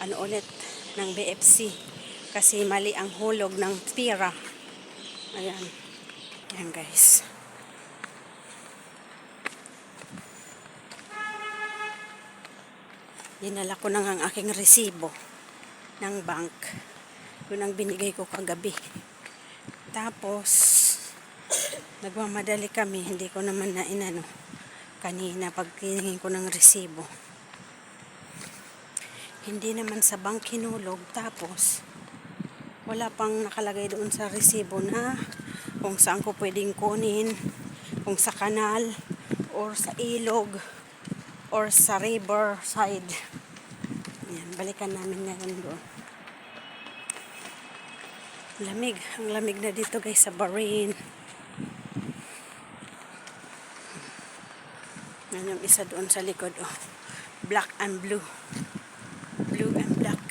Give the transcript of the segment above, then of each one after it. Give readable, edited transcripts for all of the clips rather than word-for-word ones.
ano ulit ng BFC kasi mali ang hulog ng pira. Ayan. Ayan guys. Dinala ko na ang aking resibo ng bank. Yun ang binigay ko kagabi. Tapos nagmamadali kami, hindi ko naman na inano kanina pagtingin ko ng resibo. Hindi naman sa bank hinulog, tapos wala pang nakalagay doon sa resibo na kung saan ko pwedeng kunin, kung sa kanal or sa ilog or sa river side. Yan, balikan namin ngayon doon. Lamig, ang lamig na dito guys sa Bahrain. Yan yung isa doon sa likod, oh. Black and blue. Blue and black.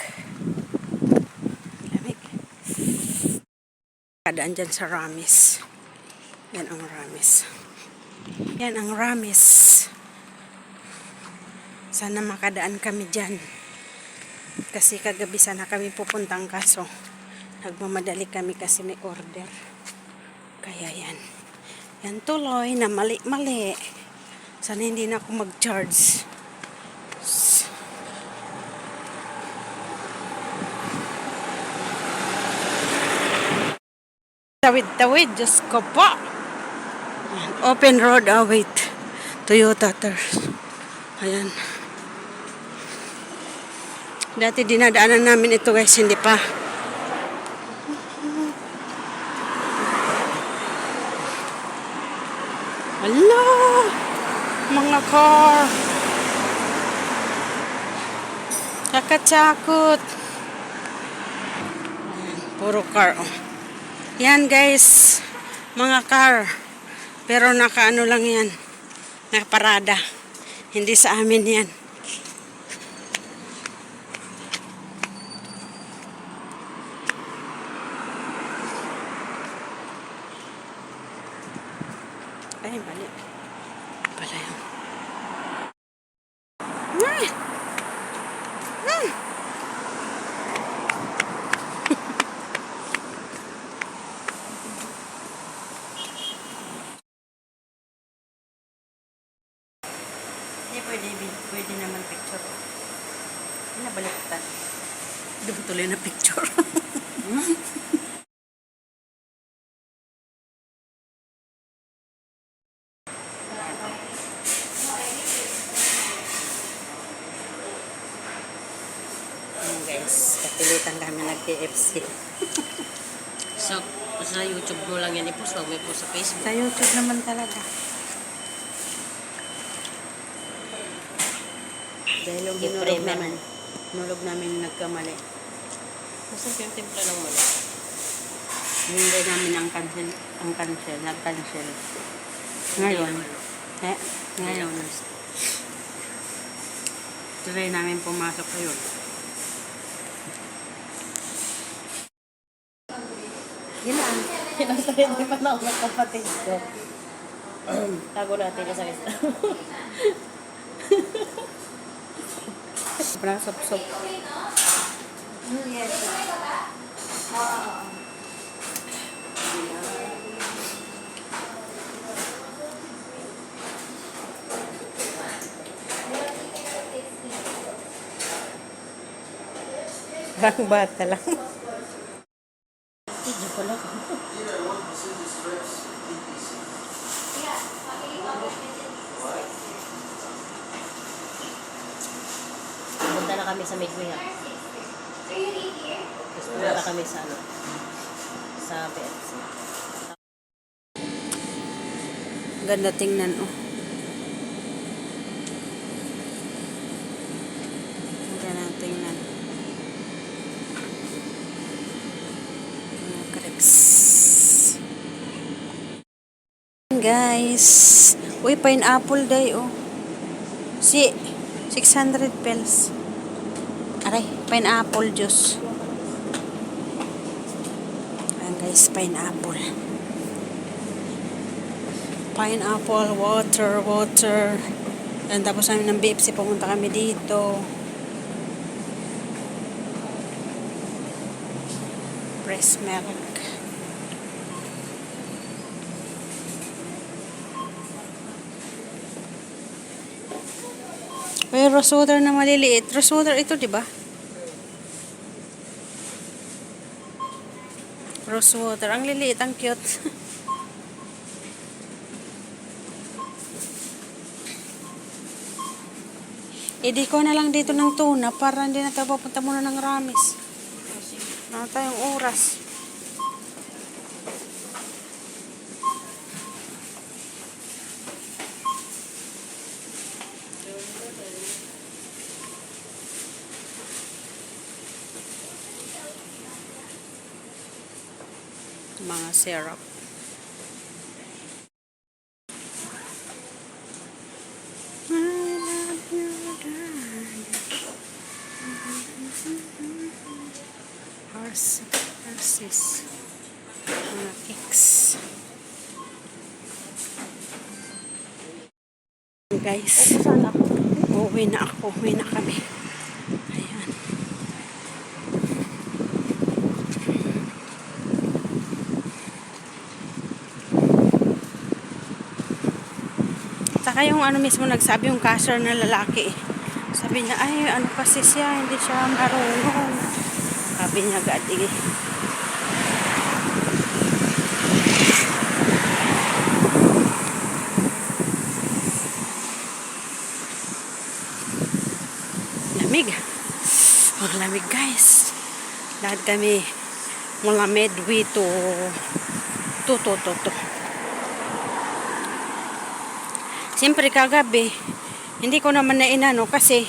Lamig. Kadaan dyan sa Ramis. Yan ang Ramis. Yan ang Ramis. Sana makadaan kami dyan. Kasi kagabi sana kami pupuntang, kaso nagmamadali kami kasi may order. Kaya yan. Yan tuloy na mali-mali. Sana hindi na ako mag-charge. Tawid-tawid, Diyos ko po. Open road, wait. Toyota Ters. Ayan. Dati dinadaanan namin ito guys, hindi pa. Hello! Mga car. Kakachakot. Puro car, oh. Yan guys, mga car. Pero nakaano lang yan. Nakaparada. Hindi sa amin yan. Ay, mali. Pala yun. Pwede naman picture. Nabaliktad. Hindi ba tuloy na picture? Guys, kapilitan kami nag-KFC. So, sa YouTube mo lang yan i-post, wag mo i-post sa Facebook. Sa YouTube naman talaga. Dahil yung hinulog namin nagkamali. Basta yung timpla lang mo. Hindi namin nag-cancel. Ngayon, try namin pumasok ngayon. Ilan? Hindi pa na ako ng kapatid ko. Tago natin sa isa. Sobrang sop-sop. Yes. Parang bata lang. Hindi ko lang. Punta na kami sa Midway, ha? Tapos punta kami sa sa BFC. Ganda tingnan, oh. Ganda tingnan. Mga crepes. Guys. Uy, pineapple day, oh. 600 pesos. Aray, pineapple juice. Ayan guys, pineapple. Pineapple, water. And tapos namin ng BFC, pumunta kami dito. breast milk. May rose water na maliliit. Rose water ito, di ba? Rose water. Ang liliit, ang cute. Idi ko na lang dito ng tuna para hindi na tayo papunta muna ng Ramis. Wala tayong oras. Mga syrup. Horses. Mga cakes. Guys, uuwi na ako. Uuwi na kami. Ayan. Saka yung ano mismo nagsabi yung cashier na lalaki. Sabi niya, ay ano kasi siya, hindi siya marunong. Sabi niya agad eh. Lamig. Ang lamig guys. Lahat kami mula Medway to Siyempre kagabi, hindi ko naman na inano kasi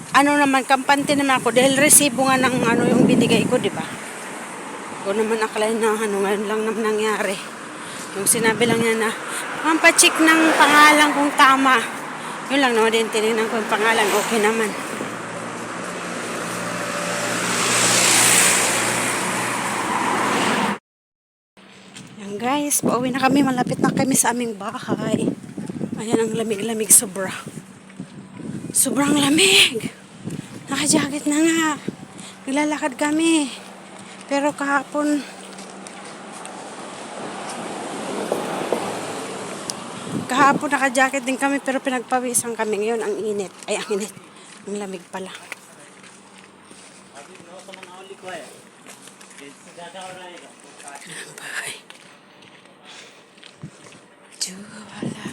ano naman, kampante naman ako dahil resibo nga ng ano yung binigay ko, di ba? Ko naman akalain na ano, ngayon lang naman nangyari. Yung sinabi lang niya na, pampacheck ng pangalan kung tama. Yun lang naman din, tinignan ko yung pangalan, okay naman. Yan guys, pauwi na kami, malapit na kami sa aming bahay. Ayan ang lamig-lamig sobra. Sobrang lamig. Naka-jacket na nga. Naglalakad kami. Pero kahapon naka-jacket din kami pero pinagpawisan kami. Ngayon ang init. Ay, ang init. Ang lamig pala. Bye. Juwala.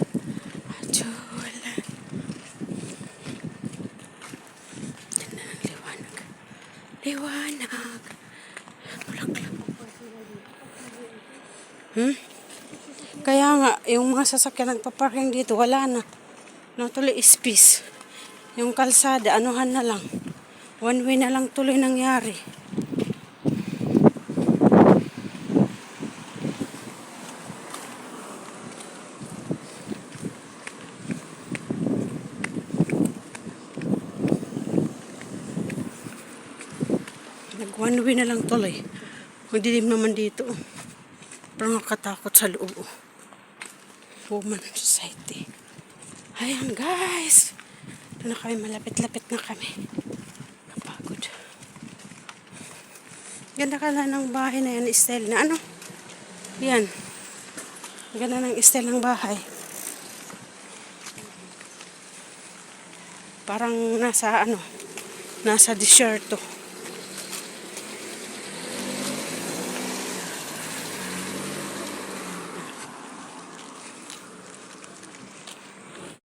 Juwala. Yan na ang liwanag. Liwanag. Bulaklak. Kaya nga, yung mga sasakyan nagpa-parking dito, wala na. No, tuloy space. Yung kalsada, anuhan na lang. One way na lang tuloy nangyari. Nag-one way na lang tuloy. Magdilim naman dito. Parang nakatakot sa loob. Woman Society. Ayan guys. Ito na kami, malapit-lapit na kami. Kapagod. Ganda ka na ng bahay na yan, style na ano? Yan. Ganda ng style ng bahay. Parang nasa ano, nasa desierto.